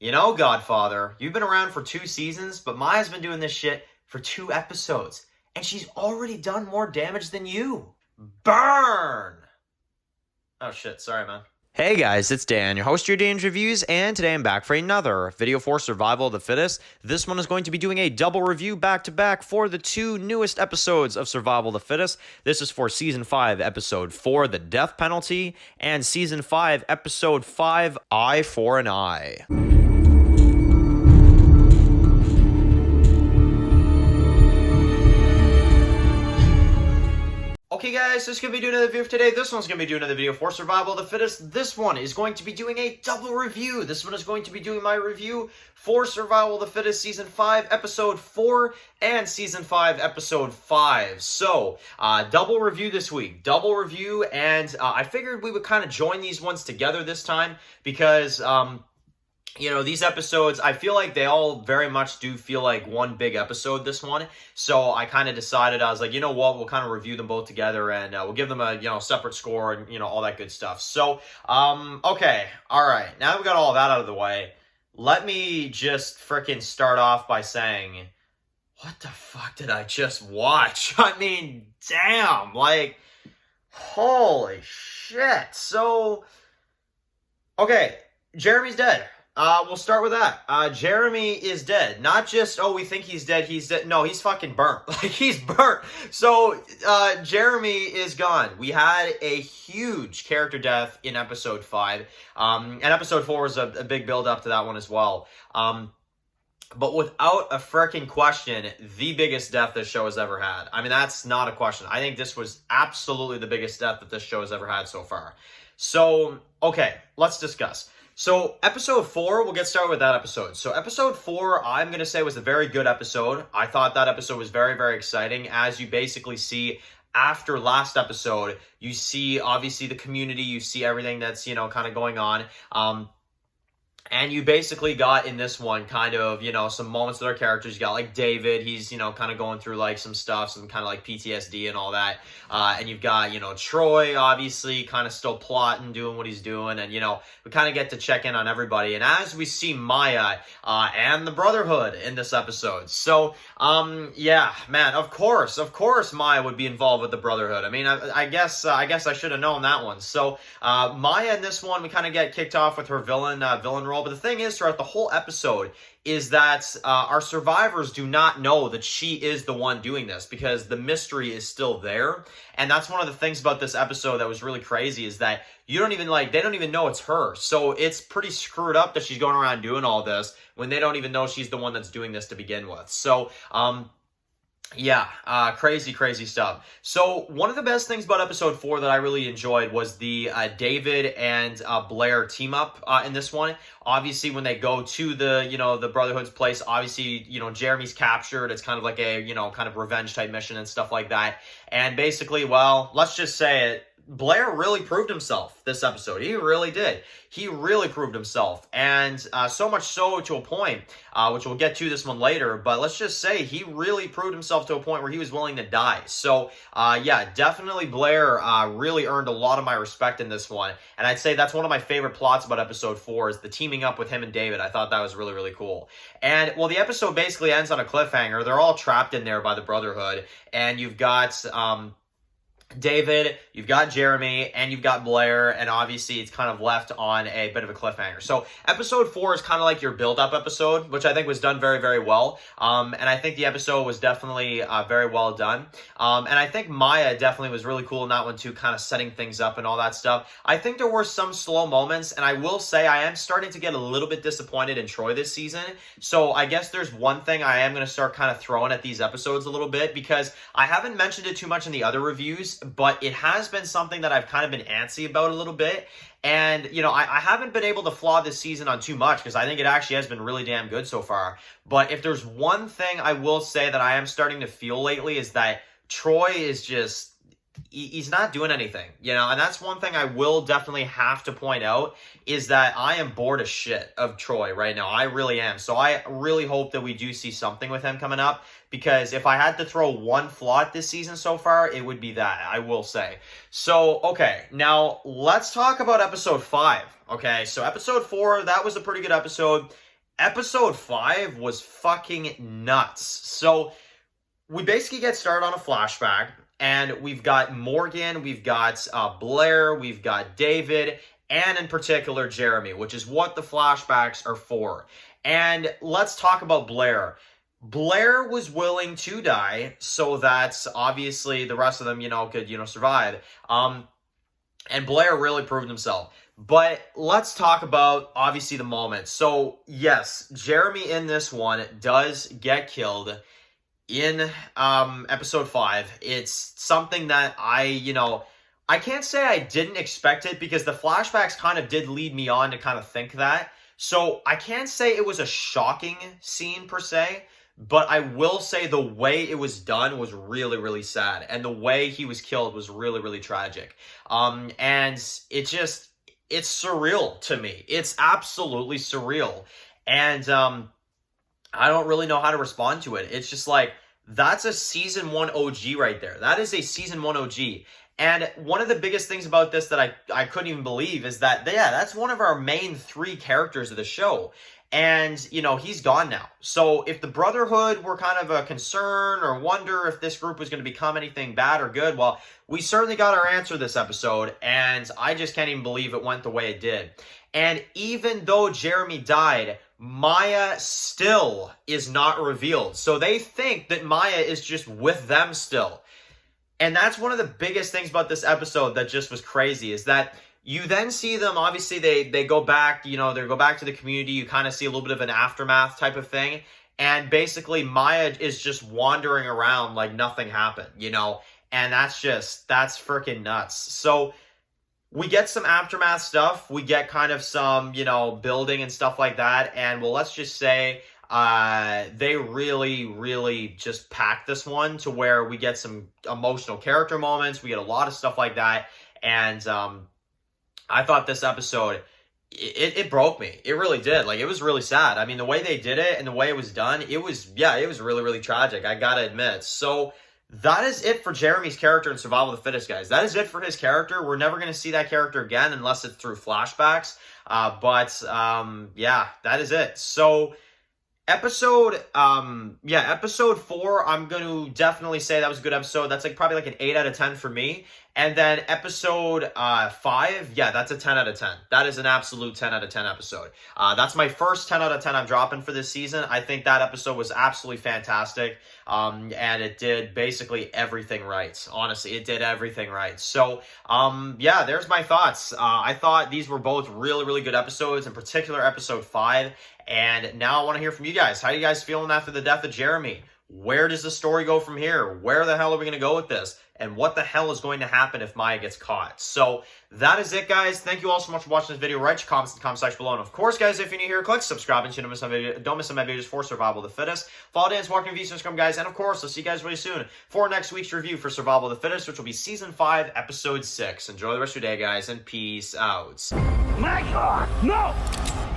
You know, Godfather, you've been around for 2 seasons, but Maya's been doing this shit for 2 episodes, and she's already done more damage than you. Burn! Oh shit, sorry, man. Hey guys, it's Dan, your host of your Dan's Reviews, and today I'm back for another video for Survival of the Fittest. This one is going to be doing a double review back-to-back for the 2 newest episodes of Survival of the Fittest. This is for Season 5, Episode 4, The Death Penalty, and Season 5, Episode 5, Eye for an Eye. Okay guys, this is going to be doing another video for today. This one's going to be doing another video for Survival of the Fittest. This one is going to be doing a double review. This one is going to be doing my review for Survival of the Fittest Season 5, Episode 4, and Season 5, Episode 5. So, double review this week. Double review, and I figured we would kind of join these ones together this time because... you know, these episodes, I feel like they all very much do feel like one big episode, this one. So I kind of decided, I was like, you know what, we'll kind of review them both together and we'll give them a, separate score and, all that good stuff. So, okay, all right. Now that we got all that out of the way, let me just freaking start off by saying, what the fuck did I just watch? I mean, damn, like, holy shit. So, okay, Jeremy's dead. We'll start with that. Jeremy is dead. Not just, we think he's dead, he's dead. No, he's fucking burnt. Like, he's burnt. So, Jeremy is gone. We had a huge character death in Episode 5. And Episode 4 was a big build-up to that one as well. But without a freaking question, the biggest death this show has ever had. I mean, that's not a question. I think this was absolutely the biggest death that this show has ever had so far. So, okay, let's discuss. So, Episode 4, we'll get started with that episode. So, Episode 4, I'm going to say was a very good episode. I thought that episode was very, very exciting. As you basically see, after last episode, you see, obviously, the community. You see everything that's, kind of going on. And you basically got in this one kind of, some moments with our characters. You got like David, he's, kind of going through like some stuff, some kind of like PTSD and all that. And you've got, Troy, obviously, kind of still plotting, doing what he's doing. And, we kind of get to check in on everybody. And as we see Maya and the Brotherhood in this episode. So, yeah, man, of course, Maya would be involved with the Brotherhood. I mean, I guess I should have known that one. So, Maya in this one, we kind of get kicked off with her villain role. But the thing is, throughout the whole episode, is that our survivors do not know that she is the one doing this because the mystery is still there. And that's one of the things about this episode that was really crazy is that they don't even know it's her. So it's pretty screwed up that she's going around doing all this when they don't even know she's the one that's doing this to begin with. So, yeah, crazy stuff. So one of the best things about Episode 4 that I really enjoyed was the David and Blair team up in this one. Obviously, when they go to the Brotherhood's place, obviously, Jeremy's captured. It's kind of like a, kind of revenge type mission and stuff like that. And basically, well, let's just say it. Blair really proved himself this episode. He really did. He really proved himself. And so much so to a point, which we'll get to this one later, but let's just say he really proved himself to a point where he was willing to die. So, yeah, definitely Blair really earned a lot of my respect in this one. And I'd say that's one of my favorite plots about Episode 4 is the teaming up with him and David. I thought that was really, really cool. And, well, the episode basically ends on a cliffhanger. They're all trapped in there by the Brotherhood. And you've got... David, you've got Jeremy, and you've got Blair, and obviously it's kind of left on a bit of a cliffhanger. So Episode 4 is kind of like your build-up episode, which I think was done very, very well. And I think the episode was definitely very well done. And I think Maya definitely was really cool in that one too, kind of setting things up and all that stuff. I think there were some slow moments, and I will say I am starting to get a little bit disappointed in Troy this season. So I guess there's one thing I am going to start kind of throwing at these episodes a little bit, because I haven't mentioned it too much in the other reviews, but it has been something that I've kind of been antsy about a little bit. And, I haven't been able to flaw this season on too much because I think it actually has been really damn good so far. But if there's one thing I will say that I am starting to feel lately is that Troy is just... he's not doing anything, and that's one thing I will definitely have to point out is that I am bored as shit of Troy right now. I really am. So I really hope that we do see something with him coming up, because if I had to throw one flaw at this season so far, it would be that, I will say. So, okay, now let's talk about Episode 5. Okay, so Episode 4, that was a pretty good episode. episode 5 was fucking nuts. So we basically get started on a flashback, and we've got Morgan, we've got Blair, we've got David, and in particular Jeremy, which is what the flashbacks are for. And let's talk about Blair. Blair was willing to die so that obviously the rest of them, could, survive. And Blair really proved himself. But let's talk about, obviously, the moment. So, yes, Jeremy in this one does get killed in episode 5. It's something that I can't say I didn't expect it, because the flashbacks kind of did lead me on to kind of think that. So I can't say it was a shocking scene per se, but I will say the way it was done was really, really sad. And the way he was killed was really, really tragic. And it's surreal to me. It's absolutely surreal. And I don't really know how to respond to it. It's just like, that's a season 1 OG right there. That is a season 1 OG. And one of the biggest things about this that I couldn't even believe is that, yeah, that's one of our main 3 characters of the show. And, he's gone now. So if the Brotherhood were kind of a concern or wonder if this group was going to become anything bad or good, well, we certainly got our answer this episode, and I just can't even believe it went the way it did. And even though Jeremy died, Maya still is not revealed. So they think that Maya is just with them still. And that's one of the biggest things about this episode that just was crazy, is that you then see them, obviously they go back, they go back to the community. You kind of see a little bit of an aftermath type of thing. And basically Maya is just wandering around like nothing happened, and that's freaking nuts. So we get some aftermath stuff. We get kind of some, building and stuff like that. And well, let's just say they really, really just packed this one to where we get some emotional character moments. We get a lot of stuff like that. And I thought this episode, it broke me. It really did. Like, it was really sad. I mean, the way they did it and the way it was done, it was really, really tragic. I gotta admit. So that is it for Jeremy's character in Survival of the Fittest, guys. That is it for his character. We're never going to see that character again unless it's through flashbacks. Yeah, that is it. So episode 4, I'm going to definitely say that was a good episode. That's probably like an 8 out of 10 for me. And then episode 5, yeah, that's a 10 out of 10. That is an absolute 10 out of 10 episode. That's my first 10 out of 10 I'm dropping for this season. I think that episode was absolutely fantastic. And it did basically everything right. Honestly, it did everything right. So, yeah, there's my thoughts. I thought these were both really, really good episodes, in particular episode 5. And now I want to hear from you guys. How are you guys feeling after the death of Jeremy? Where does the story go from here? Where the hell are we going to go with this? And what the hell is going to happen if Maya gets caught? So that is it, guys. Thank you all so much for watching this video. Write your comments in the comment section below. And of course, guys, if you're new here, click subscribe and don't miss my videos for Survival of the Fittest. Follow Dan's Walking Reviews and Scrum, guys. And of course, I'll see you guys really soon for next week's review for Survival of the Fittest, which will be Season 5, Episode 6. Enjoy the rest of your day, guys, and peace out. My God, no!